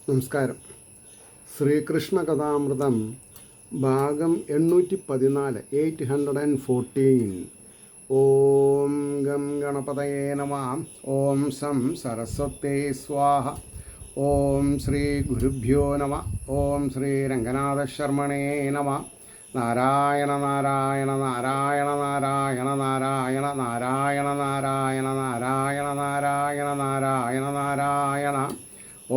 നമസ്കാരം. ശ്രീകൃഷ്ണ കഥാമൃതം ഭാഗം 814 814. ഓം ഗം ഗണപതയേ നമഃ. ഓം സം സരസ്വതേ സ്വാഹ. ഓം ശ്രീ ഗുരുഭ്യോ നമഃ. ഓം ശ്രീ രംഗനാഥശർമ്മണേ നമഃ. നാരായണ നാരായണ നാരായണ നാരായണ നാരായണ നാരായണ നാരായണ നാരായണ നാരായണ നാരായണ നാരായണ.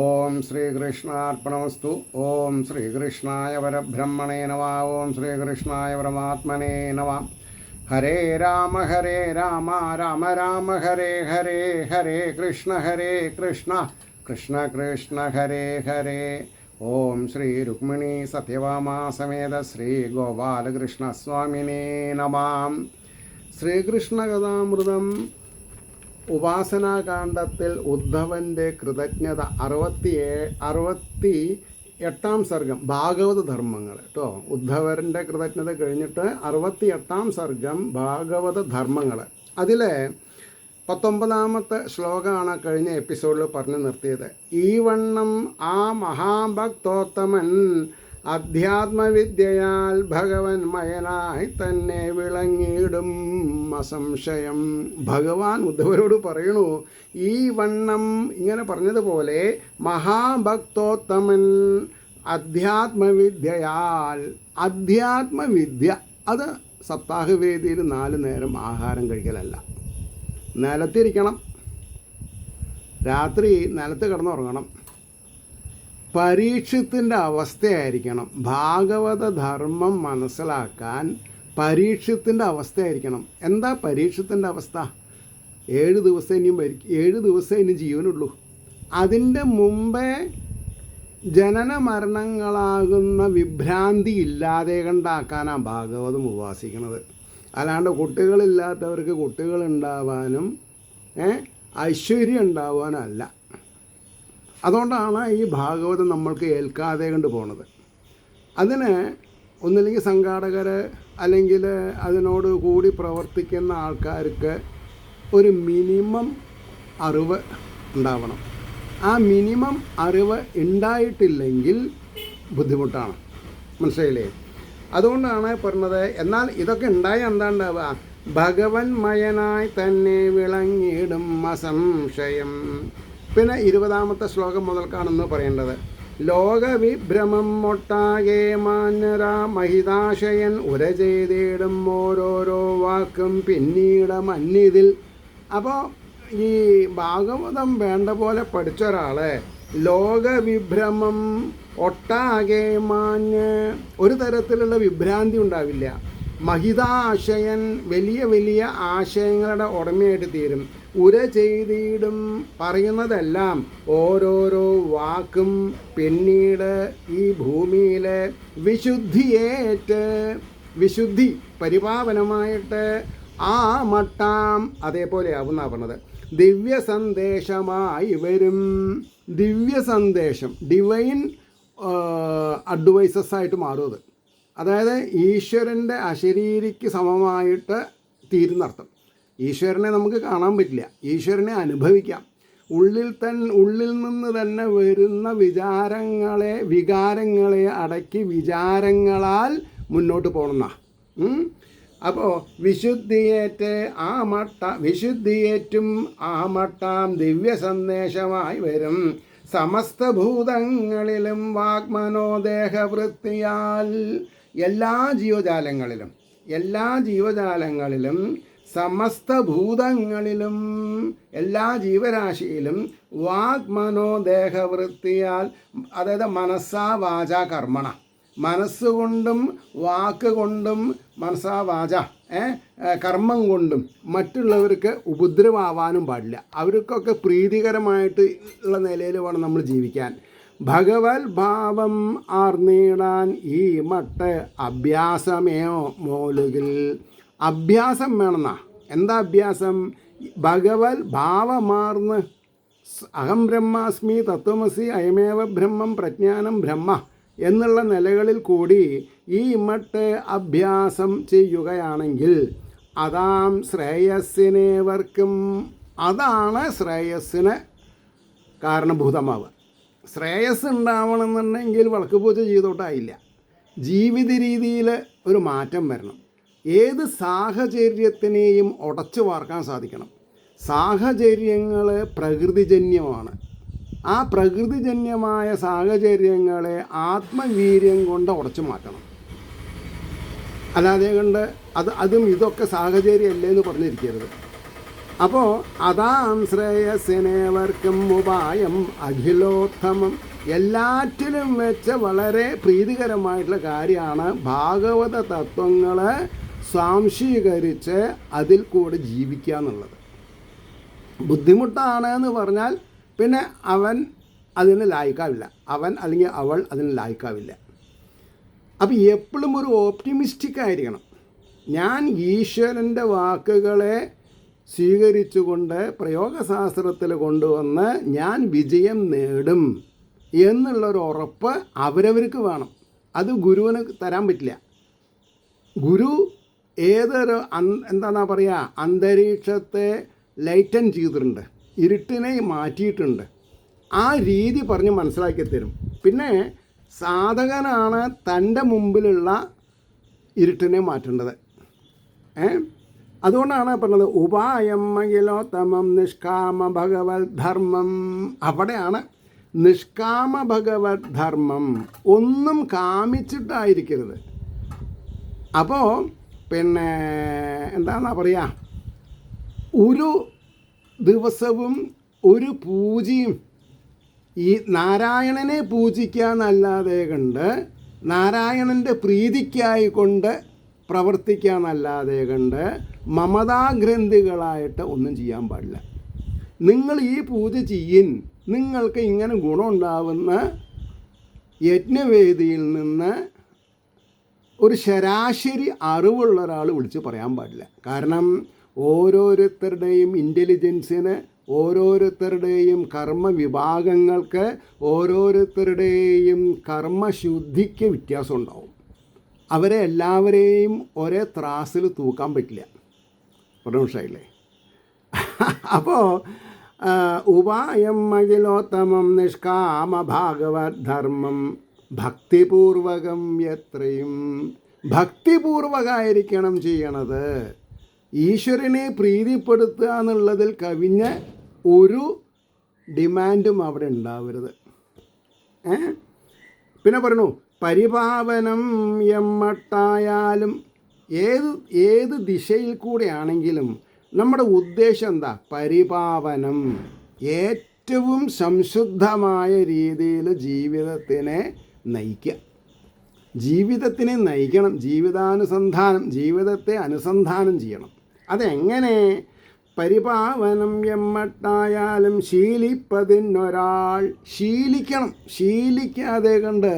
ഓം ശ്രീകൃഷ്ണാർപ്പണമസ്തു. ഓം ശ്രീകൃഷ്ണായ പരബ്രഹ്മണേ നമഃ. ഓം ശ്രീകൃഷ്ണായ പരമാത്മനേ നമഃ. ഹരേ രാമ രാമ രാമ ഹരേ ഹരേ, ഹരേ കൃഷ്ണ കൃഷ്ണ കൃഷ്ണ ഹരേ ഹരേ. ഓം ശ്രീ രുക്മിണി സത്യഭാമാ സമേത ശ്രീ ഗോപാലകൃഷ്ണ സ്വാമിനേ നമഃ. ശ്രീകൃഷ്ണ കഥാമൃതം ഉപാസനാകാന്ഡത്തിൽ ഉദ്ധവൻ്റെ കൃതജ്ഞത 68-ാം സർഗം ഭാഗവത ധർമ്മങ്ങൾ കേട്ടോ. ഉദ്ധവൻ്റെ കൃതജ്ഞത കഴിഞ്ഞിട്ട് 68-ാം സർഗം ഭാഗവത ധർമ്മങ്ങൾ. അതിലെ 19-ാമത്തെ ശ്ലോകമാണ് കഴിഞ്ഞ എപ്പിസോഡിൽ പറഞ്ഞു നിർത്തിയത്. ഈ വണ്ണം ആ മഹാഭക്തോത്തമൻ അധ്യാത്മവിദ്യയാൽ ഭഗവൻ മയനായി തന്നെ വിളങ്ങിയിടും അസംശയം. ഭഗവാൻ ഉദ്ധവരോട് പറയണു, ഈ വണ്ണം ഇങ്ങനെ പറഞ്ഞതുപോലെ മഹാഭക്തോത്തമൻ അധ്യാത്മവിദ്യയാൽ. അധ്യാത്മവിദ്യ അത് സപ്താഹവേദിയിൽ 4 നേരം ആഹാരം കഴിക്കലല്ല. നിലത്തിരിക്കണം, രാത്രി നിലത്ത് കിടന്നുറങ്ങണം. പരീക്ഷത്തിൻ്റെ അവസ്ഥയായിരിക്കണം. ഭാഗവത ധർമ്മം മനസ്സിലാക്കാൻ പരീക്ഷത്തിൻ്റെ അവസ്ഥയായിരിക്കണം. എന്താ പരീക്ഷത്തിൻ്റെ അവസ്ഥ? 7 ദിവസം ഇനിയും 7 ദിവസം ഇനി ജീവനുള്ളൂ. അതിൻ്റെ മുമ്പേ ജനന മരണങ്ങളാകുന്ന വിഭ്രാന്തി ഇല്ലാതെ കണ്ടാക്കാനാണ് ഭാഗവതം ഉപാസിക്കുന്നത്. അല്ലാണ്ട് കുട്ടികളില്ലാത്തവർക്ക് കുട്ടികളുണ്ടാവാനും ഐശ്വര്യം ഉണ്ടാവാനും അല്ല. അതുകൊണ്ടാണ് ഈ ഭാഗവതം നമ്മൾക്ക് ഏൽക്കാതെ കൊണ്ട് പോണത്. അതിന് ഒന്നില്ലെങ്കിൽ സംഘാടകർ അല്ലെങ്കിൽ അതിനോട് കൂടി പ്രവർത്തിക്കുന്ന ആൾക്കാർക്ക് ഒരു മിനിമം അറിവ് ഉണ്ടാവണം. ആ മിനിമം അറിവ് ഉണ്ടായിട്ടില്ലെങ്കിൽ ബുദ്ധിമുട്ടാണ്. മനസ്സിലായില്ലേ? അതുകൊണ്ടാണ് പറഞ്ഞത്. എന്നാൽ ഇതൊക്കെ ഉണ്ടായാൽ എന്താ ഉണ്ടാവുക? ഭഗവൻ മയനായി തന്നെ വിളങ്ങിയിടും അസംശയം. പിന്നെ 20-ാമത്തെ ശ്ലോകം മുതൽക്കാണെന്ന് പറയേണ്ടത്. ലോകവിഭ്രമം ഒട്ടാകെ മാന്യരാ മഹിതാശയൻ ഉര ചെയ്തിടും ഓരോരോ വാക്കും പിന്നീട് മന്നിതിൽ. അപ്പോൾ ഈ ഭാഗവതം വേണ്ട പോലെ പഠിച്ച ഒരാൾ ലോകവിഭ്രമം ഒട്ടാകെ മാഞ്ഞ് ഒരു തരത്തിലുള്ള വിഭ്രാന്തി ഉണ്ടാവില്ല. മഹിതാശയൻ വലിയ വലിയ ആശയങ്ങളുടെ ഉടമയായിട്ട് തീരും. ഉര ചെയ്തിടും പറയുന്നതെല്ലാം ഓരോരോ വാക്കും പിന്നീട് ഈ ഭൂമിയിൽ വിശുദ്ധി പരിപാവനമായിട്ട് ആ മട്ടാം അതേപോലെ ആവുന്ന പറഞ്ഞത്. ദിവ്യ സന്ദേശമായി വരും. ദിവ്യ സന്ദേശം ഡിവൈൻ അഡ്വൈസസ് ആയിട്ട് മാറും അത്. അതായത് ഈശ്വരൻ്റെ അശരീരിക്ക് സമമായിട്ട് തീരുന്നർത്ഥം. ഈശ്വരനെ നമുക്ക് കാണാൻ പറ്റില്ല, ഈശ്വരനെ അനുഭവിക്കാം. ഉള്ളിൽ നിന്ന് തന്നെ വരുന്ന വികാരങ്ങളെ അടക്കി വിചാരങ്ങളാൽ മുന്നോട്ട് പോകണമെന്നാ. അപ്പോൾ വിശുദ്ധിയേറ്റും ആ മട്ടാം ദിവ്യ സന്ദേശമായി വരും. സമസ്ത ഭൂതങ്ങളിലും വാഗ്മനോദേഹവൃത്തിയാൽ എല്ലാ ജീവജാലങ്ങളിലും സമസ്ത ഭൂതങ്ങളിലും എല്ലാ ജീവരാശിയിലും വാഗ്മനോദേഹവൃത്തിയാൽ, അതായത് മനസ്സാ വാച കർമ്മണ, മനസ്സുകൊണ്ടും വാക്കുകൊണ്ടും മനസ്സാ വാച കർമ്മം കൊണ്ടും മറ്റുള്ളവർക്ക് ഉപദ്രവമാവാനും പാടില്ല. അവർക്കൊക്കെ പ്രീതികരമായിട്ട് ഉള്ള നിലയിൽ വേണം നമ്മൾ ജീവിക്കാൻ. ഭഗവത് ഭാവം ആർന്നിടാൻ ഈ മട്ട് അഭ്യാസമേയോ മോലുകിൽ. അഭ്യാസം വേണമെന്നാ. എന്താ അഭ്യാസം? ഭഗവത് ഭാവമാർന്ന് അഹം ബ്രഹ്മാസ്മി തത്വമസി അയമേവ ബ്രഹ്മം പ്രജ്ഞാനം ബ്രഹ്മ എന്നുള്ള നിലകളിൽ കൂടി ഈ മട്ട് അഭ്യാസം ചെയ്യുകയാണെങ്കിൽ അതാം ശ്രേയസ്സിനേവർക്കും. അതാണ് ശ്രേയസ്സിന് കാരണഭൂതമാവുക. ശ്രേയസ് ഉണ്ടാവണമെന്നുണ്ടെങ്കിൽ വിളക്ക് പൂജ ചെയ്തോട്ടായില്ല. ജീവിത രീതിയിൽ ഒരു മാറ്റം വരണം. ഏത് സാഹചര്യത്തിനെയും ഉടച്ചു വാർക്കാൻ സാധിക്കണം. സാഹചര്യങ്ങൾ പ്രകൃതിജന്യമാണ്. ആ പ്രകൃതിജന്യമായ സാഹചര്യങ്ങളെ ആത്മവീര്യം കൊണ്ട് ഉടച്ചു മാറ്റണം. അല്ലാതെ കൊണ്ട് അതും ഇതൊക്കെ സാഹചര്യമല്ലേ എന്ന് പറഞ്ഞിരിക്കരുത്. അപ്പോൾ അതാം ശ്രേയസ്സിനേവർക്കും ഉപായം അഖിലോത്തമം. എല്ലാറ്റിലും വെച്ച് വളരെ പ്രീതികരമായിട്ടുള്ള കാര്യമാണ് ഭാഗവത തത്വങ്ങൾ സ്വാംശീകരിച്ച് അതിൽ കൂടെ ജീവിക്കുക എന്നുള്ളത്. ബുദ്ധിമുട്ടാണ് എന്ന് പറഞ്ഞാൽ പിന്നെ അവൻ അതിന് ലായിക്കാവില്ല, അവൻ അല്ലെങ്കിൽ അവൾ അതിന് ലായിക്കാവില്ല. അപ്പോൾ എപ്പോഴും ഒരു ഓപ്റ്റിമിസ്റ്റിക് ആയിരിക്കണം. ഞാൻ ഈശ്വരൻ്റെ വാക്കുകളെ സ്വീകരിച്ചുകൊണ്ട് പ്രയോഗശാസ്ത്രത്തിൽ കൊണ്ടുവന്ന് ഞാൻ വിജയം നേടും എന്നുള്ളൊരു ഉറപ്പ് അവരവർക്ക് വേണം. അത് ഗുരുവിന് തരാൻ പറ്റില്ല. ഗുരു ഏതൊരു എന്താണെന്നാ പറയുക, അന്തരീക്ഷത്തെ ലൈറ്റൻ ചെയ്തിട്ടുണ്ട്, ഇരുട്ടിനെ മാറ്റിയിട്ടുണ്ട്. ആ രീതി പറഞ്ഞ് മനസ്സിലാക്കി തരും. പിന്നെ സാധകനാണ് തൻ്റെ മുമ്പിലുള്ള ഇരുട്ടിനെ മാറ്റേണ്ടത്. അതുകൊണ്ടാണ് പറഞ്ഞത് ഉപായം അഖിലോത്തമം നിഷ്കാമ ഭഗവത് ധർമ്മം. അവിടെയാണ് നിഷ്കാമ ഭഗവത് ധർമ്മം. ഒന്നും കാമിച്ചിട്ടായിരിക്കരുത്. അപ്പോൾ പിന്നെ എന്താണെന്നാ പറയുക, ഒരു ദിവസവും ഒരു പൂജയും ഈ നാരായണനെ പൂജിക്കുക എന്നല്ലാതെ കണ്ട് നാരായണൻ്റെ പ്രീതിക്കായി കൊണ്ട് പ്രവർത്തിക്കുക എന്നല്ലാതെ കണ്ട് മമതാഗ്രന്ഥികളായിട്ട് ഒന്നും ചെയ്യാൻ പാടില്ല. നിങ്ങൾ ഈ പൂജ ചെയ്യിൻ, നിങ്ങൾക്ക് ഇങ്ങനെ ഗുണമുണ്ടാവുന്ന യജ്ഞവേദിയിൽ നിന്ന് ഒരു ശരാശരി അറിവുള്ള ഒരാൾ വിളിച്ച് പറയാൻ പാടില്ല. കാരണം ഓരോരുത്തരുടെയും ഇൻ്റലിജൻസിന്, ഓരോരുത്തരുടെയും കർമ്മ വിഭാഗങ്ങൾക്ക്, ഓരോരുത്തരുടെയും കർമ്മശുദ്ധിക്ക് വ്യത്യാസം ഉണ്ടാവും. അവരെ എല്ലാവരെയും ഒരേ ത്രാസിൽ തൂക്കാൻ പറ്റില്ല. മനസ്സിലായില്ലേ? അപ്പോൾ ഉപായം അഖിലോത്തമം നിഷ്കാമ ഭാഗവത് ധർമ്മം ഭക്തിപൂർവകം എത്രയും. ഭക്തിപൂർവകമായിരിക്കണം ചെയ്യണത്. ഈശ്വരനെ പ്രീതിപ്പെടുത്തുക എന്നുള്ളതിൽ കവിഞ്ഞ ഒരു ഡിമാൻഡും അവിടെ ഉണ്ടാവരുത്. പിന്നെ പറഞ്ഞു പരിപാവനം എമ്മട്ടായാലും. ഏത് ദിശയിൽ കൂടെയാണെങ്കിലും നമ്മുടെ ഉദ്ദേശം എന്താ? പരിപാവനം. ഏറ്റവും സംശുദ്ധമായ രീതിയിൽ ജീവിതത്തിനെ നയിക്കുക. ജീവിതത്തിനെ നയിക്കണം. ജീവിതത്തെ അനുസന്ധാനം ചെയ്യണം. അതെങ്ങനെ? പരിപാവനം എമ്മട്ടായാലും ശീലിപ്പതിനൊരാൾ. ശീലിക്കണം. ശീലിക്കാതെ കണ്ട്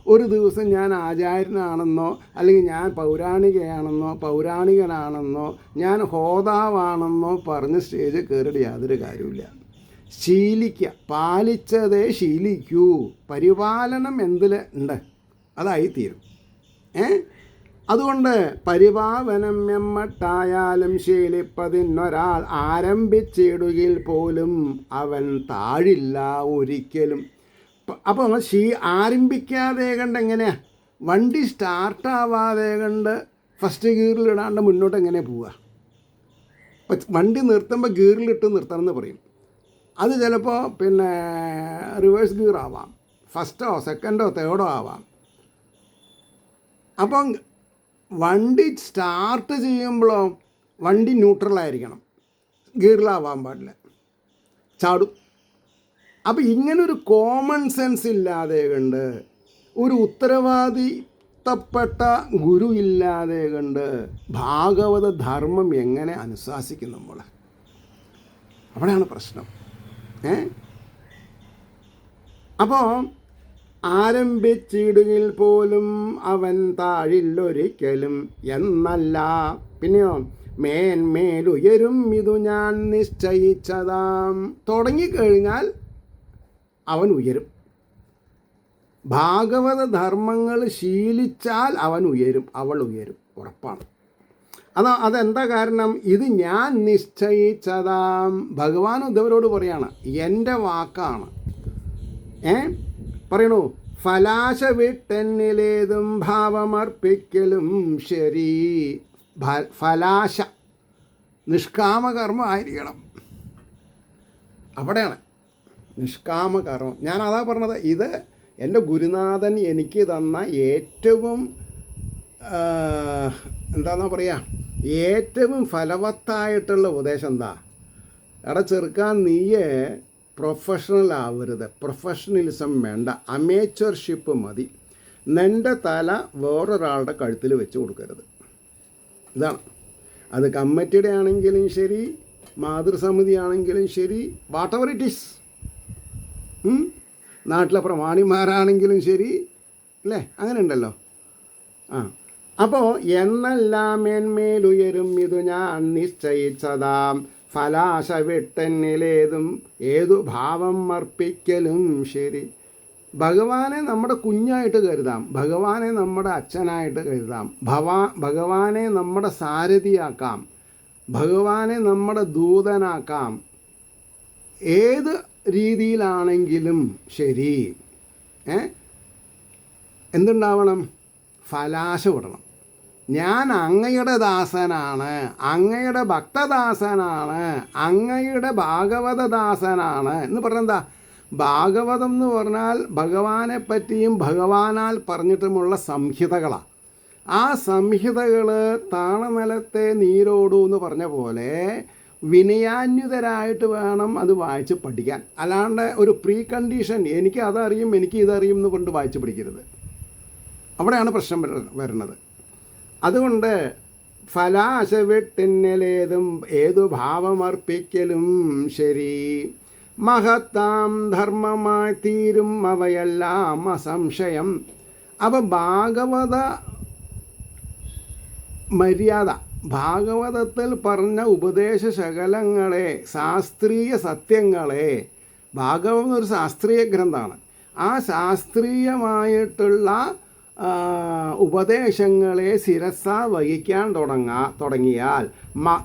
ഒരു ദിവസം ഞാൻ ആചാര്യനാണെന്നോ അല്ലെങ്കിൽ ഞാൻ പൗരാണികനാണെന്നോ ഞാൻ ഹോതാവാണെന്നോ പറഞ്ഞ് സ്റ്റേജിൽ കയറിയിട്ട് യാതൊരു കാര്യമില്ല. ശീലിക്കുക. പാലിച്ചതേ ശീലിക്കൂ. പരിപാലനം എന്തിൽ ഉണ്ട് അതായിത്തീരും. അതുകൊണ്ട് പരിപാവനം എമ്മട്ടായാലും ശീലിപ്പതിനൊരാൾ ആരംഭിച്ചിടുകിൽ പോലും അവൻ താഴില്ല ഒരിക്കലും. അപ്പോൾ ആരംഭിക്കാതെ കണ്ട് എങ്ങനെയാ? വണ്ടി സ്റ്റാർട്ടാവാതെ കണ്ട് ഫസ്റ്റ് ഗിയറിലിടാണ്ട് മുന്നോട്ട് എങ്ങനെ പോവുക? വണ്ടി നിർത്തുമ്പോൾ ഗിയറിലിട്ട് നിർത്തണമെന്ന് പറയും. അത് ചിലപ്പോൾ പിന്നെ റിവേഴ്സ് ഗിയർ ആവാം, ഫസ്റ്റോ സെക്കൻഡോ തേർഡോ ആവാം. അപ്പം വണ്ടി സ്റ്റാർട്ട് ചെയ്യുമ്പോഴോ വണ്ടി ന്യൂട്രലായിരിക്കണം, ഗിയറിലാവാൻ പാടില്ല, ചാടും. അപ്പം ഇങ്ങനൊരു കോമൺ സെൻസ് ഇല്ലാതെ കണ്ട്, ഒരു ഉത്തരവാദിത്തപ്പെട്ട ഗുരു ഇല്ലാതെ കണ്ട് ഭാഗവത ധർമ്മം എങ്ങനെ അനുശാസിക്കും നമ്മൾ? അവിടെയാണ് പ്രശ്നം. അപ്പോൾ ആരംഭിച്ചിടുകിൽ പോലും അവൻ താഴില്ലൊരിക്കലും എന്നല്ല. പിന്നെയോ മേന്മേലുയരും ഇതു ഞാൻ നിശ്ചയിച്ചതാം. തുടങ്ങിക്കഴിഞ്ഞാൽ അവൻ ഉയരും. ഭാഗവത ധർമ്മങ്ങൾ ശീലിച്ചാൽ അവൻ ഉയരും, അവൾ ഉയരും, ഉറപ്പാണ്. അതെന്താ കാരണം? ഇത് ഞാൻ നിശ്ചയിച്ചതാം. ഭഗവാൻ ഉദ്ധവരോട് പറയാണ്, എൻ്റെ വാക്കാണ്. പറയണു, ഫലാശ വിട്ടെന്നിലേതും ഭാവമർപ്പിക്കലും ശരി. ഫലാശ നിഷ്കാമകർമ്മം ആയിരിക്കണം. അവിടെയാണ് നിഷ്കാമകർമ്മം. ഞാൻ അതാ പറഞ്ഞത്, ഇത് എൻ്റെ ഗുരുനാഥൻ എനിക്ക് തന്ന ഏറ്റവും എന്താണെന്നാ പറയുക, ഏറ്റവും ഫലവത്തായിട്ടുള്ള ഉപദേശം എന്താ? എടാ ചെറുക്കാൻ, നീയെ പ്രൊഫഷണൽ ആവരുത്, പ്രൊഫഷണലിസം വേണ്ട, അമേച്ചർഷിപ്പ് മതി. നിൻ്റെ തല വേറൊരാളുടെ കഴുത്തിൽ വെച്ച് കൊടുക്കരുത്. ഇതാണ്. അത് കമ്മിറ്റിയുടെ ആണെങ്കിലും ശരി, മാതൃസമിതി ആണെങ്കിലും ശരി, വാട്ട് എവർ ഇറ്റ് ഈസ്, നാട്ടിലെ പ്രമാണിമാരാണെങ്കിലും ശരി, അല്ലേ? അങ്ങനെ ഉണ്ടല്ലോ. അപ്പോൾ എന്നെല്ലാം മേന്മേലുയരും ഇതു ഞാൻ നിശ്ചയിച്ചതാം, ഫലാശ വിട്ടെന്നിലേതും ഏതു ഭാവം അർപ്പിക്കലും ശരി. ഭഗവാനെ നമ്മുടെ കുഞ്ഞായിട്ട് കരുതാം, ഭഗവാനെ നമ്മുടെ അച്ഛനായിട്ട് കരുതാം, ഭഗവാനെ നമ്മുടെ സാരഥിയാക്കാം, ഭഗവാനെ നമ്മുടെ ദൂതനാക്കാം. ഏത് രീതിയിലാണെങ്കിലും ശരി, എന്തുണ്ടാവണം? ഫലാശ വിടണം. ഞാൻ അങ്ങയുടെ ദാസനാണ്, അങ്ങയുടെ ഭക്തദാസനാണ്, അങ്ങയുടെ ഭാഗവതദാസനാണ് എന്ന് പറഞ്ഞെന്താ? ഭാഗവതം എന്ന് പറഞ്ഞാൽ ഭഗവാനെ പറ്റിയും ഭഗവാനാൽ പറഞ്ഞിട്ടുമുള്ള സംഹിതകളാണ്. ആ സംഹിതകൾ താണനിലത്തെ നീരോടൂ എന്ന് പറഞ്ഞ പോലെ വിനയാന്വിതരായിട്ട് വേണം അത് വായിച്ച് പഠിക്കാൻ. അല്ലാണ്ട് ഒരു പ്രീ കണ്ടീഷൻ, എനിക്ക് അതറിയും എനിക്ക് ഇതറിയും എന്ന് കൊണ്ട് വായിച്ച് പഠിക്കരുത്. അവിടെയാണ് പ്രശ്നം വരുന്നത്. അതുകൊണ്ട് ഫലാശ വിട്ടെന്നിലേതും ഏതു ഭാവമർപ്പിക്കലും ശരി. മഹത്താം ധർമ്മമായി തീരും അവയെല്ലാം അസംശയം. അപ്പോൾ ഭാഗവത മര്യാദ, ഭാഗവതത്തിൽ പറഞ്ഞ ഉപദേശ ശകലങ്ങളെ, ശാസ്ത്രീയ സത്യങ്ങളെ, ഭാഗവതം ഒരു ശാസ്ത്രീയ ഗ്രന്ഥമാണ്, ആ ശാസ്ത്രീയമായിട്ടുള്ള ഉപദേശങ്ങളെ ശിരസ വഹിക്കാൻ തുടങ്ങിയാൽ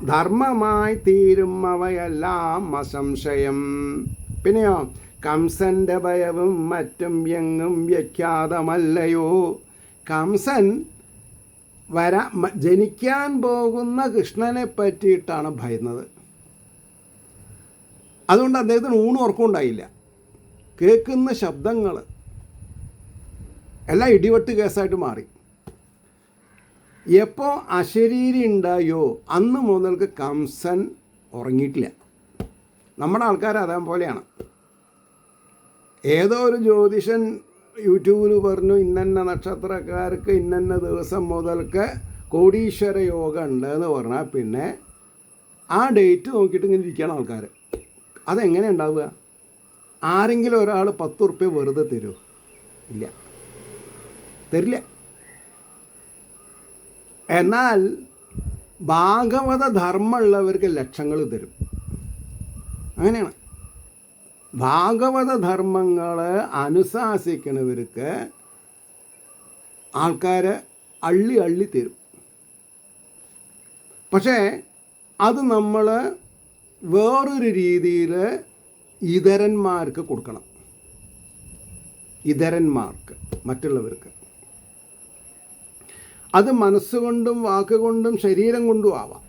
ധർമ്മമായി തീരും അവയെല്ലാം അസംശയം. പിന്നെയോ, കംസൻ്റെ ഭയവും മറ്റും എങ്ങും വ്യഖ്യാതമല്ലയോ. കംസൻ ജനിക്കാൻ പോകുന്ന കൃഷ്ണനെ പറ്റിയിട്ടാണ് ഭയന്നത്. അതുകൊണ്ട് അദ്ദേഹത്തിന് ഊണും ഉറക്കമുണ്ടായില്ല. കേൾക്കുന്ന ശബ്ദങ്ങൾ എല്ലാം ഇടിവെട്ട് കേസായിട്ട് മാറി. എപ്പോൾ അശരീരി ഉണ്ടായോ അന്ന് മുതൽക്ക് കംസൻ ഉറങ്ങിയിട്ടില്ല. നമ്മുടെ ആൾക്കാർ അതേപോലെയാണ്. ഏതോ ഒരു ജ്യോതിഷൻ യൂട്യൂബിൽ പറഞ്ഞു ഇന്നന്ന നക്ഷത്രക്കാർക്ക് ഇന്നന്ന ദിവസം മുതൽക്ക് കോടീശ്വര യോഗം ഉണ്ട് എന്ന് പറഞ്ഞാൽ പിന്നെ ആ ഡേറ്റ് നോക്കിയിട്ട് ഇങ്ങനെ ഇരിക്കുകയാണ് ആൾക്കാർ. അതെങ്ങനെ ഉണ്ടാവുക? ആരെങ്കിലും ഒരാൾ 10 ഉറുപ്പ്യ വെറുതെ തരുമോ? ഇല്ല, തരില്ല. എന്നാൽ ഭാഗവത ധർമ്മമുള്ളവർക്ക് ലക്ഷങ്ങൾ തരും. അങ്ങനെയാണ്. ഭാഗവത ധർമ്മങ്ങൾ അനുശാസിക്കുന്നവർക്ക് ആൾക്കാർ അള്ളി തരും. പക്ഷേ അത് നമ്മൾ വേറൊരു രീതിയിൽ ഇതരന്മാർക്ക് കൊടുക്കണം. ഇതരന്മാർക്ക്, മറ്റുള്ളവർക്ക്. അത് മനസ്സുകൊണ്ടും വാക്കുകൊണ്ടും ശരീരം കൊണ്ടും ആവാം.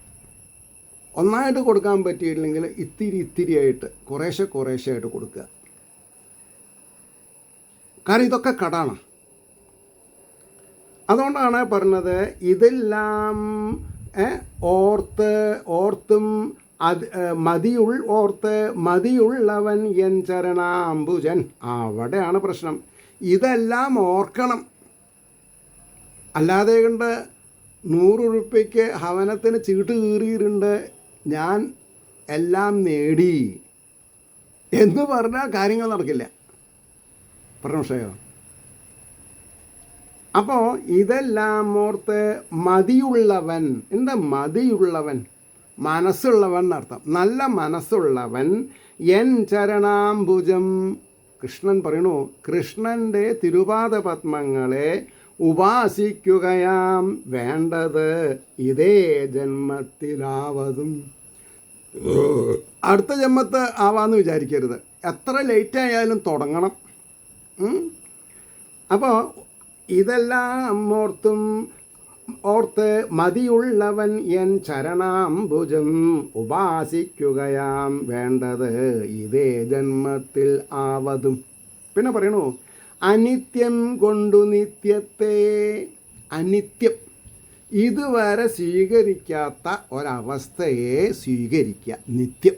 ഒന്നായിട്ട് കൊടുക്കാൻ പറ്റിയില്ലെങ്കിൽ ഇത്തിരിയായിട്ട് കുറേശ്ശെ ആയിട്ട് കൊടുക്കുക. കാരണം ഇതൊക്കെ കടാണ്. അതുകൊണ്ടാണ് പറഞ്ഞത്, ഇതെല്ലാം ഓർത്തും മതിയുള്ളവൻ എൻ ചരണാംബുജൻ. അവിടെയാണ് പ്രശ്നം. ഇതെല്ലാം ഓർക്കണം. അല്ലാതെ കൊണ്ട് 100 ഉറുപ്പ്യയ്ക്ക് ഹവനത്തിന് ചീട്ട് കീറിയിട്ടുണ്ട്, ഞാൻ എല്ലാം നേടി എന്ന് പറഞ്ഞാൽ കാര്യങ്ങൾ നടക്കില്ല. പറഞ്ഞ വിഷയോ? അപ്പോൾ ഇതെല്ലാം ഓർത്ത് മതിയുള്ളവൻ. എന്താ മതിയുള്ളവൻ? മനസ്സുള്ളവൻ എന്നർത്ഥം. നല്ല മനസ്സുള്ളവൻ എൻ ചരണാംബുജം. കൃഷ്ണൻ പറയണു, കൃഷ്ണൻ്റെ തിരുപാദ പത്മങ്ങളെ ഉപാസിക്കുകയാം വേണ്ടത് ഇതേ ജന്മത്തിലാവതും. അടുത്ത ജന്മത്ത് ആവാന്ന് വിചാരിക്കരുത്. എത്ര ലേറ്റായാലും തുടങ്ങണം. അപ്പോൾ ഇതെല്ലാം ഓർത്ത് മതിയുള്ളവൻ എൻ ചരണാംബുജം ഉപാസിക്കുകയാം വേണ്ടത് ഇതേ ജന്മത്തിൽ ആവതും. പിന്നെ പറയണു, അനിത്യം കൊണ്ടു നിത്യത്തെ. അനിത്യം, ഇതുവരെ സ്വീകരിക്കാത്ത ഒരവസ്ഥയെ സ്വീകരിക്കുക. നിത്യം,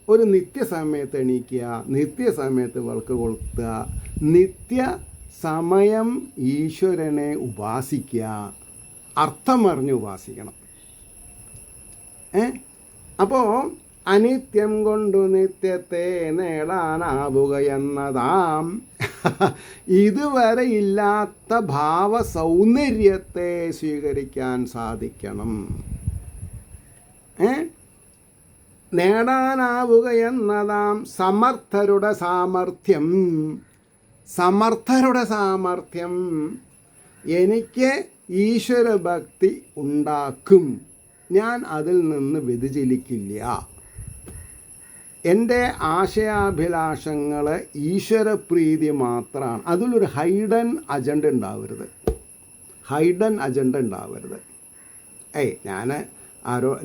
ഒരു നിത്യസമയത്ത് എണീക്കുക, നിത്യസമയത്ത് വിളക്ക് കൊളുത്തുക, നിത്യ സമയം ഈശ്വരനെ ഉപാസിക്കുക, അർത്ഥമറിഞ്ഞ് ഉപാസിക്കണം. അപ്പോൾ അനിത്യം കൊണ്ടു നിത്യത്തെ നേടാനാവുക എന്നതാം ഇതുവരെ ഇല്ലാത്ത ഭാവസൗന്ദര്യത്തെ സ്വീകരിക്കാൻ സാധിക്കണം. നേടാനാവുക എന്നതാം സമർത്ഥരുടെ സാമർഥ്യം. സമർത്ഥരുടെ സാമർഥ്യം എനിക്ക് ഈശ്വരഭക്തി ഉണ്ടാക്കും. ഞാൻ അതിൽ നിന്ന് വ്യതിചലിക്കില്ല. എൻ്റെ ആശയാഭിലാഷങ്ങൾ ഈശ്വരപ്രീതി മാത്രമാണ്. അതിലൊരു ഹൈഡൻ അജണ്ട ഉണ്ടാവരുത്.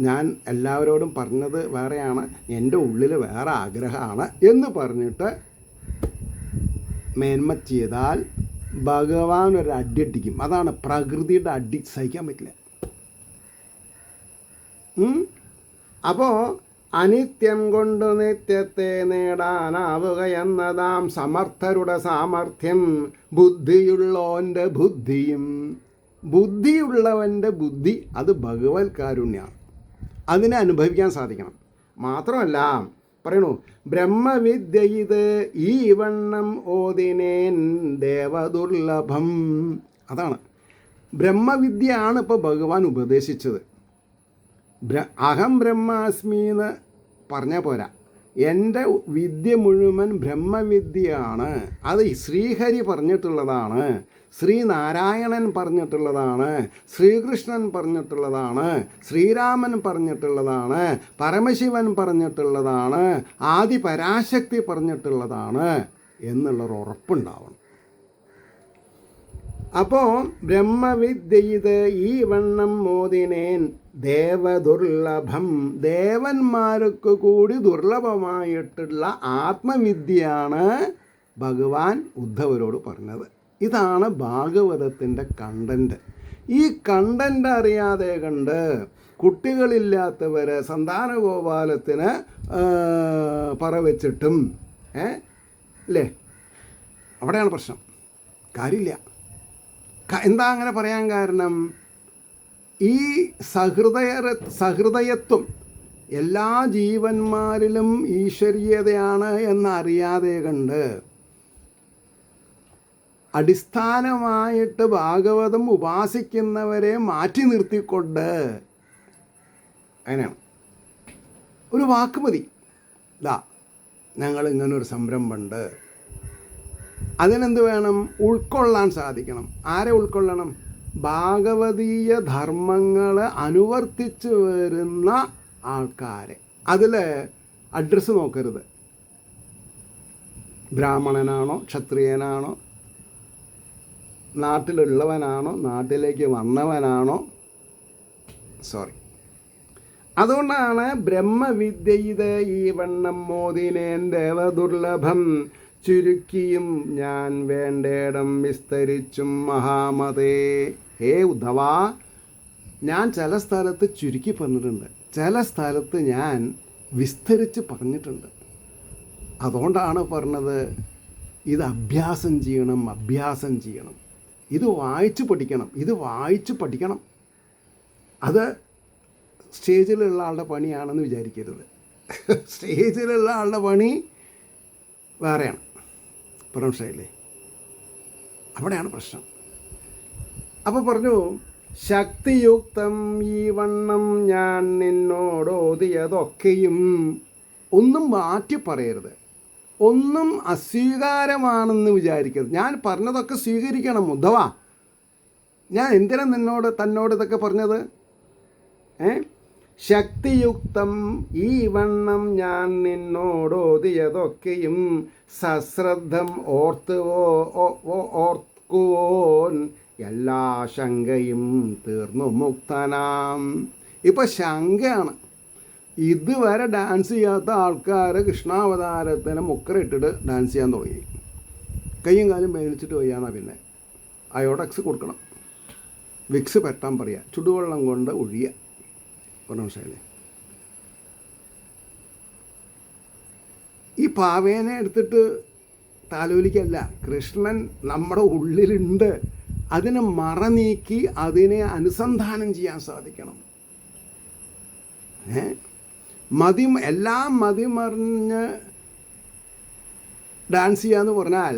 ഞാൻ എല്ലാവരോടും പറഞ്ഞത് വേറെയാണ്, എൻ്റെ ഉള്ളിൽ വേറെ ആഗ്രഹമാണ് എന്ന് പറഞ്ഞിട്ട് മേന്മ ചെയ്താൽ ഭഗവാൻ ഒരു അടിയടിക്കും. അതാണ് പ്രകൃതിയുടെ അടി, സഹിക്കാൻ പറ്റില്ല. അപ്പോൾ അനിത്യം കൊണ്ട് നിത്യത്തെ നേടാനാവുക എന്നതാം സമർത്ഥരുടെ സാമർഥ്യം ബുദ്ധിയുള്ളവൻ്റെ ബുദ്ധിയും. ബുദ്ധിയുള്ളവൻ്റെ ബുദ്ധി അത് ഭഗവത് കാരുണ്യമാണ്. അതിനെ അനുഭവിക്കാൻ സാധിക്കണം. മാത്രമല്ല പറയണു, ബ്രഹ്മവിദ്യ ഇത് ഈ വണ്ണം ഓതിനേൻ ദേവദുർലഭം. അതാണ് ബ്രഹ്മവിദ്യയാണ് ഇപ്പോൾ ഭഗവാൻ ഉപദേശിച്ചത്. അഹം ബ്രഹ്മാസ്മി എന്ന് പറഞ്ഞാൽ പോരാ, എൻ്റെ വിദ്യ മുഴുവൻ ബ്രഹ്മവിദ്യയാണ്. അത് ശ്രീഹരി പറഞ്ഞിട്ടുള്ളതാണ്, ശ്രീനാരായണൻ പറഞ്ഞിട്ടുള്ളതാണ്, ശ്രീകൃഷ്ണൻ പറഞ്ഞിട്ടുള്ളതാണ്, ശ്രീരാമൻ പറഞ്ഞിട്ടുള്ളതാണ്, പരമശിവൻ പറഞ്ഞിട്ടുള്ളതാണ്, ആദി പരാശക്തി പറഞ്ഞിട്ടുള്ളതാണ് എന്നുള്ളൊരു ഉറപ്പുണ്ടാവണം. അപ്പോൾ ബ്രഹ്മവിദ്യ ഇത് ഈ വണ്ണം മോദിനേൻ ദേവദുർലഭം. ദേവന്മാർക്ക് കൂടി ദുർലഭമായിട്ടുള്ള ആത്മവിദ്യയാണ് ഭഗവാൻ ഉദ്ധവരോട് പറഞ്ഞത്. ഇതാണ് ഭാഗവതത്തിൻ്റെ കണ്ടൻറ്റ്. ഈ കണ്ടൻറ്റ് അറിയാതെ കണ്ട് കുട്ടികളില്ലാത്തവർ സന്താനഗോപാലത്തിന് പറവെച്ചിട്ടും അല്ലേ, അവിടെയാണ് പ്രശ്നം. കാര്യമില്ല. എന്താ അങ്ങനെ പറയാൻ കാരണം? ഈ സഹൃദയത്വം എല്ലാ ജീവന്മാരിലും ഈശ്വരീയതയാണ് എന്നറിയാതെ കണ്ട് അടിസ്ഥാനമായിട്ട് ഭാഗവതം ഉപാസിക്കുന്നവരെ മാറ്റി നിർത്തിക്കൊണ്ട് അങ്ങനെയാണ് ഒരു വാക്ക് മതി. ഞങ്ങൾ ഇങ്ങനൊരു സംരംഭമുണ്ട്, അതിനെന്ത് വേണം? ഉൾക്കൊള്ളാൻ സാധിക്കണം. ആരെ ഉൾക്കൊള്ളണം? ഭാഗവതീയ ധർമ്മങ്ങൾ അനുവർത്തിച്ച് വരുന്ന ആൾക്കാരെ. അതിൽ അഡ്രസ്സ് നോക്കരുത്. ബ്രാഹ്മണനാണോ, ക്ഷത്രിയനാണോ, നാട്ടിലുള്ളവനാണോ, നാട്ടിലേക്ക് വന്നവനാണോ, അതുകൊണ്ടാണ് ബ്രഹ്മവിദ്യ ഇത് ഈ വണ്ണം മോദിനേൻ ദേവദുർലഭം ചുരുക്കിയും ഞാൻ വേണ്ടേടം വിസ്തരിച്ചും മഹാമതേ. ഹേ ഉദ്ധവ, ഞാൻ ചില സ്ഥലത്ത് ചുരുക്കി പറഞ്ഞിട്ടുണ്ട്, ചില സ്ഥലത്ത് ഞാൻ വിസ്തരിച്ച് പറഞ്ഞിട്ടുണ്ട്. അതുകൊണ്ടാണ് പറഞ്ഞത് ഇത് അഭ്യാസം ചെയ്യണം, ഇത് വായിച്ച് പഠിക്കണം. അത് സ്റ്റേജിലുള്ള ആളുടെ പണിയാണെന്ന് വിചാരിക്കരുത്. സ്റ്റേജിലുള്ള ആളുടെ പണി വേറെയാണ്, മനസ്സിലായില്ലേ? അവിടെയാണ് പ്രശ്നം. അപ്പോൾ പറഞ്ഞു, ശക്തിയുക്തം ഈ വണ്ണം ഞാൻ നിന്നോടോതിയതൊക്കെയും. ഒന്നും മാറ്റി പറയരുത്, ഒന്നും അസ്വീകാരമാണെന്ന് വിചാരിക്കരുത്. ഞാൻ പറഞ്ഞതൊക്കെ സ്വീകരിക്കണം ഉദ്ധവ. ഞാൻ എന്തിനാ തന്നോട് ഇതൊക്കെ പറഞ്ഞത്? ശക്തിയുക്തം ഈ വണ്ണം ഞാൻ നിന്നോടോതിയതൊക്കെയും സശ്രദ്ധം ഓർക്കുവോൻ എല്ലാ ശങ്കയും തീർന്നു മുക്തനാം. ഇപ്പം ശങ്കയാണ്. ഇതുവരെ ഡാൻസ് ചെയ്യാത്ത ആൾക്കാർ കൃഷ്ണാവതാരത്തിന് മുക്കറിട്ടിട്ട് ഡാൻസ് ചെയ്യാൻ തുടങ്ങി. കയ്യും കാലും വേദനിച്ചിട്ട് വയ്യാന്നാ പിന്നെ അയോഡക്സ് കൊടുക്കണം, വിക്സ് പെട്ടാൻ പറയുക, ചുടുവെള്ളം കൊണ്ട് ഒഴിയുക. മനസ്സിലായില്ലേ? ഈ പാവേനെ എടുത്തിട്ട് താലോലിക്കല്ല, കൃഷ്ണൻ നമ്മുടെ ഉള്ളിലുണ്ട്. അതിനെ മറ നീക്കി അതിനെ അനുസന്ധാനം ചെയ്യാൻ സാധിക്കണം. എല്ലാം മതിമറിഞ്ഞ് ഡാൻസ് ചെയ്യാന്ന് പറഞ്ഞാൽ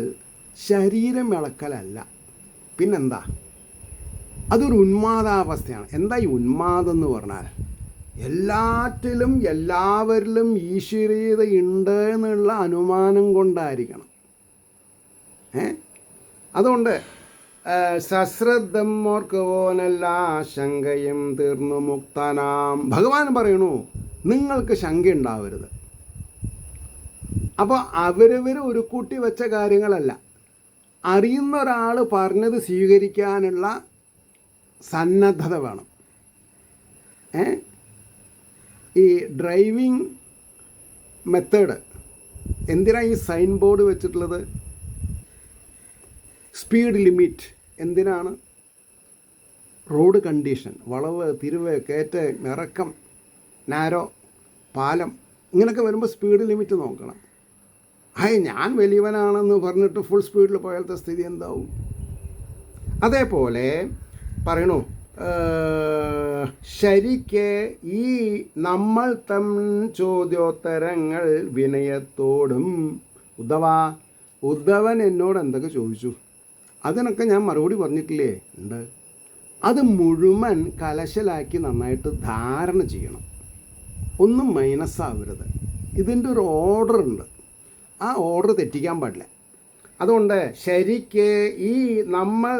ശരീരം ഇളക്കലല്ല, പിന്നെന്താ? അതൊരു ഉന്മാദാവസ്ഥയാണ്. എന്താ ഈ ഉന്മാദം എന്ന് പറഞ്ഞാൽ? എല്ലാറ്റിലും എല്ലാവരിലും ഈശ്വരീയത ഉണ്ട് എന്നുള്ള അനുമാനം കൊണ്ടായിരിക്കണം. അതുകൊണ്ട് സശ്രദ്ധം ഓർക്കുവോനെല്ലാ ശങ്കയും തീർന്നു മുക്തനാം. ഭഗവാൻ പറയണു നിങ്ങൾക്ക് ശങ്ക ഉണ്ടാവരുത്. അപ്പോൾ അവരവർ ഒരു കൂട്ടി വെച്ച കാര്യങ്ങളല്ല, അറിയുന്ന ഒരാൾ പറഞ്ഞത് സ്വീകരിക്കാനുള്ള സന്നദ്ധത വേണം. ഈ ഡ്രൈവിംഗ് മെത്തേഡ് എന്തിനാണ് ഈ സൈൻ ബോർഡ് വെച്ചിട്ടുള്ളത്? സ്പീഡ് ലിമിറ്റ് എന്തിനാണ്? റോഡ് കണ്ടീഷൻ, വളവ്, തിരിവ്, കയറ്റ്, ഇറക്കം, നാരോ, പാലം, ഇങ്ങനെയൊക്കെ വരുമ്പോൾ സ്പീഡ് ലിമിറ്റ് നോക്കണം. ഞാൻ വലിയവനാണെന്ന് പറഞ്ഞിട്ട് ഫുൾ സ്പീഡിൽ പോയാലത്തെ സ്ഥിതി എന്താവും? അതേപോലെ പറയണു, ശരിക്ക് ഈ നമ്മൾ ചോദ്യോത്തരങ്ങൾ വിനയത്തോടും. ഉദ്ധവൻ എന്നോട് എന്തൊക്കെ ചോദിച്ചു, അതിനൊക്കെ ഞാൻ മറുപടി പറഞ്ഞിട്ടില്ലേ? ഉണ്ട്. അത് മുഴുവൻ കലശലാക്കി നന്നായിട്ട് ധാരണ ചെയ്യണം, ഒന്നും മൈനസ്സാവരുത്. ഇതിൻ്റെ ഒരു ഓർഡർ ഉണ്ട്, ആ ഓർഡർ തെറ്റിക്കാൻ പാടില്ല. അതുകൊണ്ട് ശരിക്ക് ഈ നമ്മൾ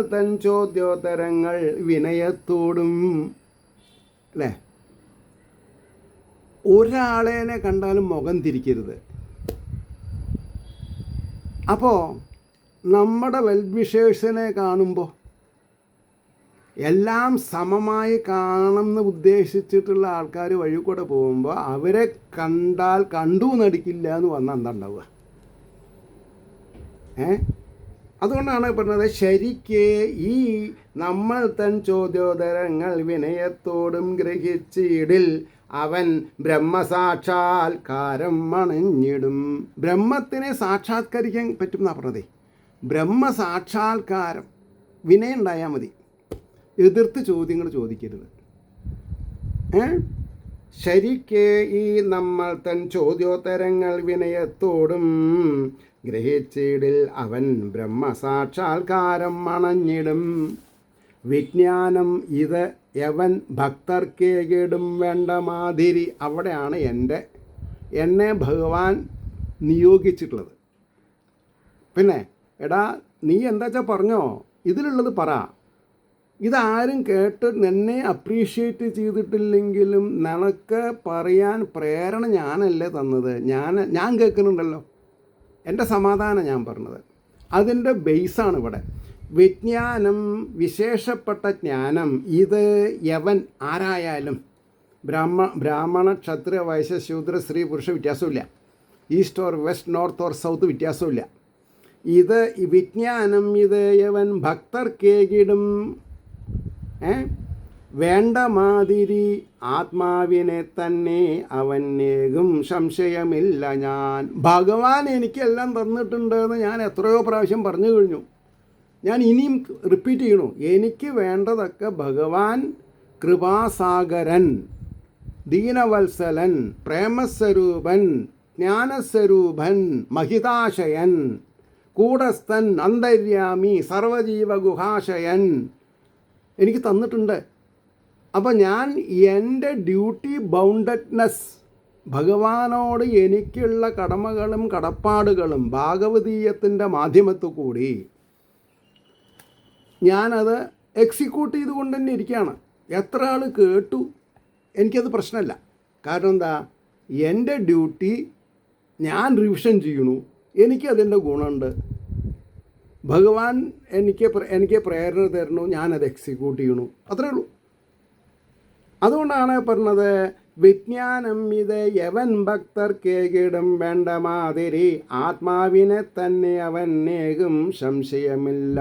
ചോദ്യോത്തരങ്ങൾ വിനയത്തോടും, അല്ലേ? ഒരാളേനെ കണ്ടാലും മുഖം തിരിക്കരുത്. അപ്പോൾ നമ്മുടെ വെൽവിഷേഴ്സിനെ കാണുമ്പോൾ എല്ലാം സമമായി കാണുമെന്ന് ഉദ്ദേശിച്ചിട്ടുള്ള ആൾക്കാർ വഴി കൂടെ പോകുമ്പോൾ അവരെ കണ്ടാൽ കണ്ടു നടിക്കില്ല എന്ന് വന്നാൽ എന്താ ഉണ്ടാവുക? അതുകൊണ്ടാണ് പറഞ്ഞത് ശരിക്ക് ഈ നമ്മൾ ചോദ്യോത്തരങ്ങൾ വിനയത്തോടും ഗ്രഹിച്ചിടിൽ അവൻ ബ്രഹ്മസാക്ഷാത്കാരം മണഞ്ഞിടും. ബ്രഹ്മത്തിനെ സാക്ഷാത്കരിക്കാൻ പറ്റും എന്നാണ് പറഞ്ഞതേ. ബ്രഹ്മസാക്ഷാത്കാരം, വിനയം ഉണ്ടായാൽ മതി, എതിർത്ത് ചോദ്യങ്ങൾ ചോദിക്കരുത്. ശരിക്ക് ഈ നമ്മൾ ചോദ്യോത്തരങ്ങൾ വിനയത്തോടും ഗ്രഹിച്ചിടിൽ അവൻ ബ്രഹ്മസാക്ഷാത്കാരം മണഞ്ഞിടും. വിജ്ഞാനം ഇത് യവൻ ഭക്തർക്കേകിടും വേണ്ട മാതിരി. അവിടെയാണ് എന്നെ ഭഗവാൻ നിയോഗിച്ചിട്ടുള്ളത്. പിന്നെ എടാ നീ എന്താ വെച്ചാൽ പറഞ്ഞോ, ഇതിലുള്ളത് പറ. ഇതാരും കേട്ട് എന്നെ അപ്രീഷിയേറ്റ് ചെയ്തിട്ടില്ലെങ്കിലും നിനക്ക് പറയാൻ പ്രേരണ ഞാനല്ലേ തന്നത്, ഞാൻ കേൾക്കുന്നുണ്ടല്ലോ. എൻ്റെ സമാധാനം ഞാൻ പറഞ്ഞത് അതിൻ്റെ ബേസാണ് ഇവിടെ. വിജ്ഞാനം, വിശേഷപ്പെട്ട ജ്ഞാനം, ഇത് യവൻ ആരായാലും, ബ്രാഹ്മണ, ക്ഷത്രിയ, വൈശ്യ, ശൂദ്ര, സ്ത്രീ, പുരുഷ വ്യത്യാസമില്ല, east or west, north or south വ്യത്യാസമില്ല. ഇത് വിജ്ഞാനം ഇത് യവൻ ഭക്തർക്കേകിടും വേണ്ട മാതിരി ആത്മാവിനെ തന്നെ അവനേകും സംശയമില്ല. ഞാൻ ഭഗവാൻ എനിക്കെല്ലാം തന്നിട്ടുണ്ടെന്ന് ഞാൻ എത്രയോ പ്രാവശ്യം പറഞ്ഞു കഴിഞ്ഞു. ഞാൻ ഇനിയും റിപ്പീറ്റ് ചെയ്യണു. എനിക്ക് വേണ്ടതൊക്കെ ഭഗവാൻ കൃപാസാഗരൻ, ദീനവത്സലൻ, പ്രേമസ്വരൂപൻ, ജ്ഞാനസ്വരൂപൻ, മഹിതാശയൻ, കൂടസ്ഥൻ, അന്തര്യാമി, സർവജീവഗുഹാശയൻ എനിക്ക് തന്നിട്ടുണ്ട്. അപ്പോൾ ഞാൻ എൻ്റെ ഡ്യൂട്ടി ബൗണ്ടഡ്നെസ്, ഭഗവാനോട് എനിക്കുള്ള കടമകളും കടപ്പാടുകളും ഭാഗവതീയത്തിൻ്റെ മാധ്യമത്തിൽ കൂടി ഞാനത് എക്സിക്യൂട്ട് ചെയ്തുകൊണ്ട് തന്നെ ഇരിക്കുകയാണ്. എത്ര ആൾ കേട്ടു, എനിക്കത് പ്രശ്നമല്ല. കാരണം എന്താ, എൻ്റെ ഡ്യൂട്ടി ഞാൻ റിവിഷൻ ചെയ്യണു, എനിക്കതിൻ്റെ ഗുണമുണ്ട്. ഭഗവാൻ എനിക്ക് പ്രേരണ തരണു, ഞാനത് എക്സിക്യൂട്ട് ചെയ്യണു, അത്രേ ഉള്ളൂ. അതുകൊണ്ടാണ് പറഞ്ഞത്, വിജ്ഞാനം ഇത് യവൻ ഭക്തർ കേകിടും വേണ്ട മാതിരി ആത്മാവിനെ തന്നെ അവൻ നേകും സംശയമില്ല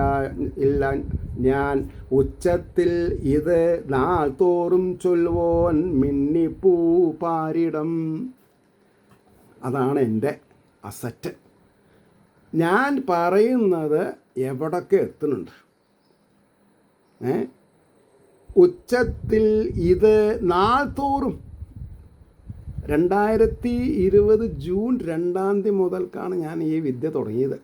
ഞാൻ ഉച്ചത്തിൽ ഇത് നാൾ തോറും ചൊല്ലുവോൻ മിന്നിപ്പൂ പാരിടം. അതാണ് എൻ്റെ അസറ്റ്. ഞാൻ പറയുന്നത് എവിടൊക്കെ എത്തുന്നുണ്ട്. ഉച്ചത്തിൽ ഇത് നാൾ തോറും 2020 ജൂൺ 2 മുതൽക്കാണ് ഞാൻ ഈ വിദ്യ തുടങ്ങിയത്.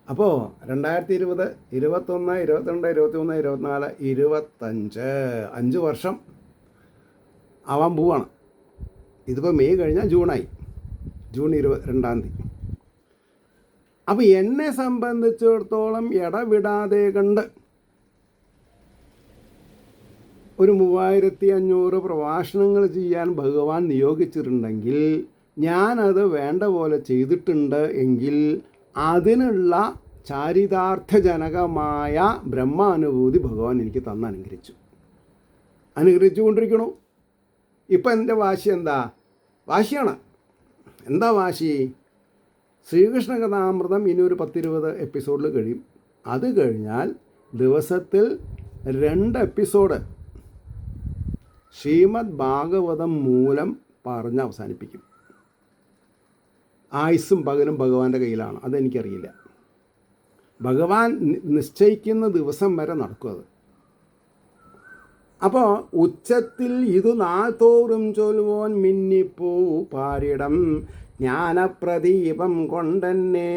അപ്പോൾ 2020, 21, 22, 23, 24, 25 5 വർഷം ആവാൻ പോവാണ്. ഇതിപ്പോൾ മെയ് കഴിഞ്ഞാൽ ജൂണായി, ജൂൺ 22. അപ്പോൾ എന്നെ സംബന്ധിച്ചിടത്തോളം ഇടവിടാതെ കണ്ട് ഒരു 3500 പ്രഭാഷണങ്ങൾ ചെയ്യാൻ ഭഗവാൻ നിയോഗിച്ചിട്ടുണ്ടെങ്കിൽ, ഞാനത് വേണ്ട പോലെ ചെയ്തിട്ടുണ്ട് എങ്കിൽ അതിനുള്ള ചാരിതാർത്ഥജനകമായ ബ്രഹ്മാനുഭൂതി ഭഗവാൻ എനിക്ക് അനുഗ്രഹിച്ചു കൊണ്ടിരിക്കണു. ഇപ്പം എൻ്റെ വാശി എന്താ? വാശിയാണ്. എന്താ വാശി? ശ്രീകൃഷ്ണ കഥാമൃതം ഇനി ഒരു 10-20 എപ്പിസോഡിൽ കഴിയും. അത് കഴിഞ്ഞാൽ ദിവസത്തിൽ 2 എപ്പിസോഡ് ശ്രീമദ് ഭാഗവതം മൂലം പറഞ്ഞ് അവസാനിപ്പിക്കും. ആയുസ്സും പകലും ഭഗവാന്റെ കയ്യിലാണ്, അതെനിക്കറിയില്ല. ഭഗവാൻ നിശ്ചയിക്കുന്ന ദിവസം വരെ നടക്കും അത്. അപ്പോൾ ഉച്ചത്തിൽ ഇത് നാൾ തോറും ചൊല്ലുവോൻ മിന്നിപ്പൂ പാരിടം ജ്ഞാനപ്രദീപം കൊണ്ടെന്നെ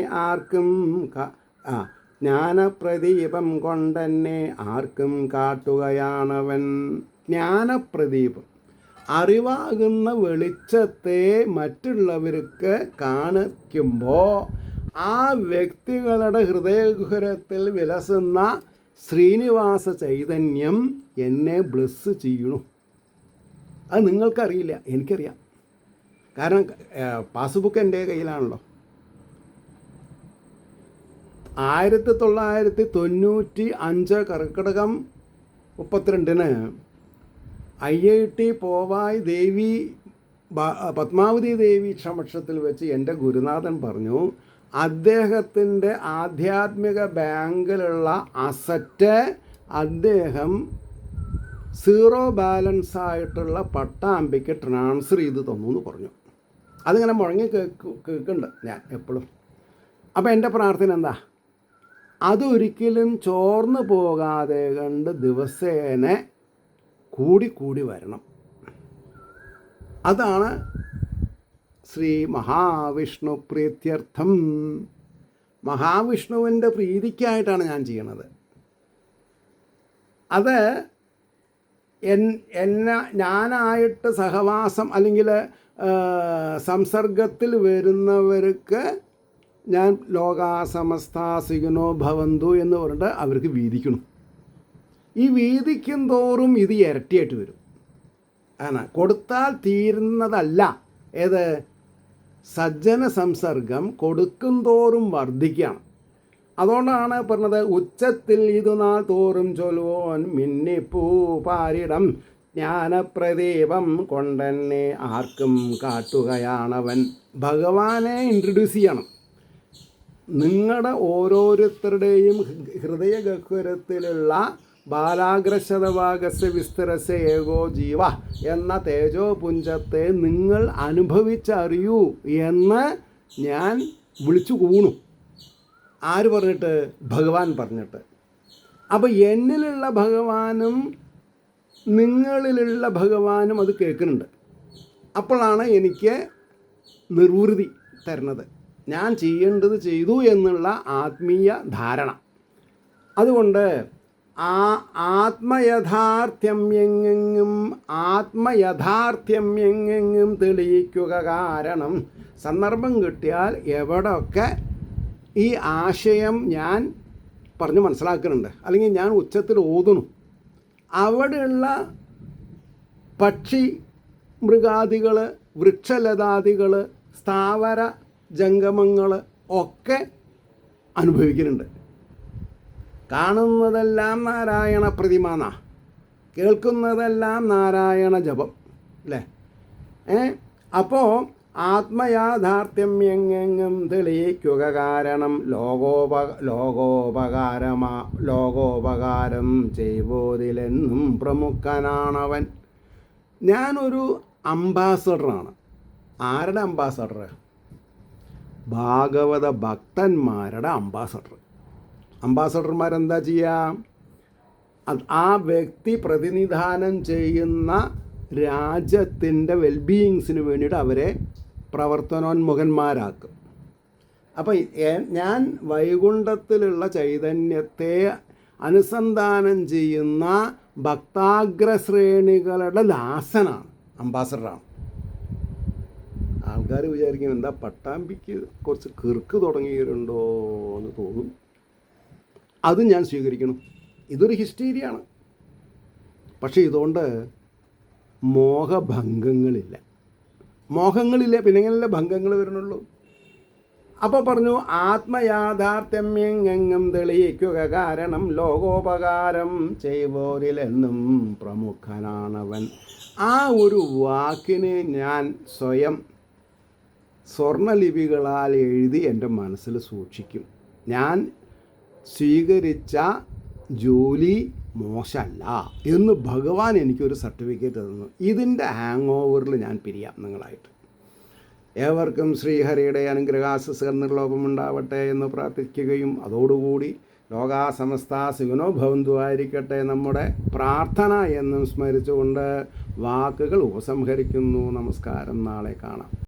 ആർക്കും കാട്ടുകയാണവൻ. ജ്ഞാനപ്രദീപം, അറിവാകുന്ന വെളിച്ചത്തെ മറ്റുള്ളവർക്ക് കാണിക്കുമ്പോൾ ആ വ്യക്തികളുടെ ഹൃദയഗുഹരത്തിൽ വിലസുന്ന ശ്രീനിവാസ ചൈതന്യം എന്നെ ബ്ലെസ് ചെയ്യണു. അത് നിങ്ങൾക്കറിയില്ല, എനിക്കറിയാം. കാരണം പാസ്ബുക്ക് എൻ്റെ കയ്യിലാണല്ലോ. 1995 കർക്കിടകം 32 IIT പോവായ് ദേവി പത്മാവതി ദേവി സമക്ഷത്തിൽ വെച്ച് എൻ്റെ ഗുരുനാഥൻ പറഞ്ഞു, അദ്ദേഹത്തിൻ്റെ ആധ്യാത്മിക ബാങ്കിലുള്ള അസറ്റ് അദ്ദേഹം 0 ബാലൻസ് ആയിട്ടുള്ള പട്ടാമ്പിക്ക് ട്രാൻസ്ഫർ ചെയ്ത് തന്നു എന്ന് പറഞ്ഞു. അതിങ്ങനെ മുഴങ്ങി കേൾക്കുന്നുണ്ട് ഞാൻ എപ്പോഴും. അപ്പോൾ എൻ്റെ പ്രാർത്ഥന എന്താ? അതൊരിക്കലും ചോർന്നു പോകാതെ കണ്ട് ദിവസേന കൂടി വരണം. അതാണ് ശ്രീ മഹാവിഷ്ണു പ്രീത്യർത്ഥം. മഹാവിഷ്ണുവിൻ്റെ പ്രീതിക്കായിട്ടാണ് ഞാൻ ചെയ്യണത്. അത് ഞാനായിട്ട് സഹവാസം അല്ലെങ്കിൽ സംസർഗത്തിൽ വരുന്നവർക്ക് ഞാൻ ലോകാസമസ്താ സുഖിനോ ഭവന്തു എന്ന് പറഞ്ഞിട്ട് അവർക്ക് വീതിക്കണം. ഈ വീതിക്കും തോറും ഇത് ഇരട്ടിയായിട്ട് വരും. ആണ്, കൊടുത്താൽ തീരുന്നതല്ല. ഏത്? സജ്ജന സംസർഗം കൊടുക്കും തോറും വർദ്ധിക്കുകയാണ്. അതുകൊണ്ടാണ് പറഞ്ഞത്, ഉച്ചത്തിൽ ഇത് നാൾ തോറും ചൊല്ലുവോൻ മിന്നിപ്പൂ പാരിടം ജ്ഞാനപ്രദീപം കൊണ്ടെന്നെ ആർക്കും കാട്ടുകയാണവൻ. ഭഗവാനെ ഇൻട്രൊഡ്യൂസ് ചെയ്യണം. നിങ്ങളുടെ ഓരോരുത്തരുടെയും ഹൃദയഗഹ്വരത്തിലുള്ള ബാലാഗ്രശതഭാഗസ്യ വിസ്തരസ്യ ഏകോ ജീവ എന്ന തേജോപുഞ്ചത്തെ നിങ്ങൾ അനുഭവിച്ചറിയൂ എന്ന് ഞാൻ വിളിച്ചു കൂണു. ആര് പറഞ്ഞിട്ട്? ഭഗവാൻ പറഞ്ഞിട്ട്. അപ്പോൾ എന്നിലുള്ള ഭഗവാനും നിങ്ങളിലുള്ള ഭഗവാനും അത് കേൾക്കുന്നുണ്ട്. അപ്പോഴാണ് എനിക്ക് നിർവൃതി തരുന്നത്. ഞാൻ ചെയ്യേണ്ടത് ചെയ്തു എന്നുള്ള ആത്മീയ ധാരണ. അതുകൊണ്ട് ആത്മയഥാർത്ഥ്യം എങ്ങെങ്ങും തെളിയിക്കുക. കാരണം സന്ദർഭം കിട്ടിയാൽ എവിടെയൊക്കെ ഈ ആശയം ഞാൻ പറഞ്ഞ് മനസ്സിലാക്കുന്നുണ്ട്, അല്ലെങ്കിൽ ഞാൻ ഉച്ചത്തിൽ ഓതുന്നു, അവിടെയുള്ള പക്ഷി മൃഗാദികൾ, വൃക്ഷലതാദികൾ, സ്ഥാവര ജംഗമങ്ങൾ ഒക്കെ അനുഭവിക്കുന്നുണ്ട്. കാണുന്നതെല്ലാം നാരായണ പ്രതിമാന, കേൾക്കുന്നതെല്ലാം നാരായണ ജപം അല്ലേ? അപ്പോൾ ആത്മയാഥാർത്ഥ്യം എങ്ങെങ്ങും തെളിയിക്കുക, കാരണം ലോകോപകാരം ചെയ്വോതിലെന്നും പ്രമുഖനാണവൻ. ഞാനൊരു അംബാസഡറാണ്. ആരുടെ അംബാസഡർ? ഭാഗവത ഭക്തന്മാരുടെ അംബാസഡർ. അംബാസഡർമാരെന്താ ചെയ്യുക? ആ വ്യക്തി പ്രതിനിധാനം ചെയ്യുന്ന രാജ്യത്തിൻ്റെ വെൽബീയിങ്സിന് വേണ്ടിയിട്ട് അവരെ പ്രവർത്തനോന്മുഖന്മാരാക്കും. അപ്പം ഞാൻ വൈകുണ്ഠത്തിലുള്ള ചൈതന്യത്തെ അനുസന്ധാനം ചെയ്യുന്ന ഭക്താഗ്രശ്രേണികളുടെ ദാസനാണ്, അംബാസഡറാണ്. ആൾക്കാർ വിചാരിക്കും എന്താ പട്ടാമ്പിക്ക് കുറച്ച് കിറുക്ക് തുടങ്ങിയിട്ടുണ്ടോ എന്ന് തോന്നും. അത് ഞാൻ സ്വീകരിക്കണം. ഇതൊരു ഹിസ്റ്റീരിയാണ്. പക്ഷേ ഇതുകൊണ്ട് മോഹഭംഗങ്ങളില്ല. മോഹങ്ങളില്ല, പിന്നെ എങ്ങനെയല്ല ഭംഗങ്ങൾ വരണുള്ളൂ. അപ്പോൾ പറഞ്ഞു ആത്മയാഥാർത്ഥ്യം എങ്ങെങ്ങും തെളിയിക്കുക, കാരണം ലോകോപകാരം ചെയ്വോരിലെന്നും പ്രമുഖനാണവൻ. ആ ഒരു വാക്കിനെ ഞാൻ സ്വയം സ്വർണ്ണലിപികളാൽ എഴുതി എൻ്റെ മനസ്സിൽ സൂക്ഷിക്കും. ഞാൻ സ്വീകരിച്ച ജോലി മോശമല്ല എന്ന് ഭഗവാൻ എനിക്കൊരു സർട്ടിഫിക്കറ്റ് തന്നു. ഇതിൻ്റെ ഹാങ് ഓവറിൽ ഞാൻ പിരിയാം നിങ്ങളായിട്ട്. ഏവർക്കും ശ്രീഹരിയുടെ അനുഗ്രഹാശിസുകൾ നിർലോഭമുണ്ടാവട്ടെ എന്ന് പ്രാർത്ഥിക്കുകയും അതോടുകൂടി ലോകാസമസ്ത സുഖിനോ ഭവന്തു ആയിരിക്കട്ടെ നമ്മുടെ പ്രാർത്ഥന എന്നും സ്മരിച്ചുകൊണ്ട് വാക്കുകൾ ഉപസംഹരിക്കുന്നു. നമസ്കാരം. നാളെ കാണാം.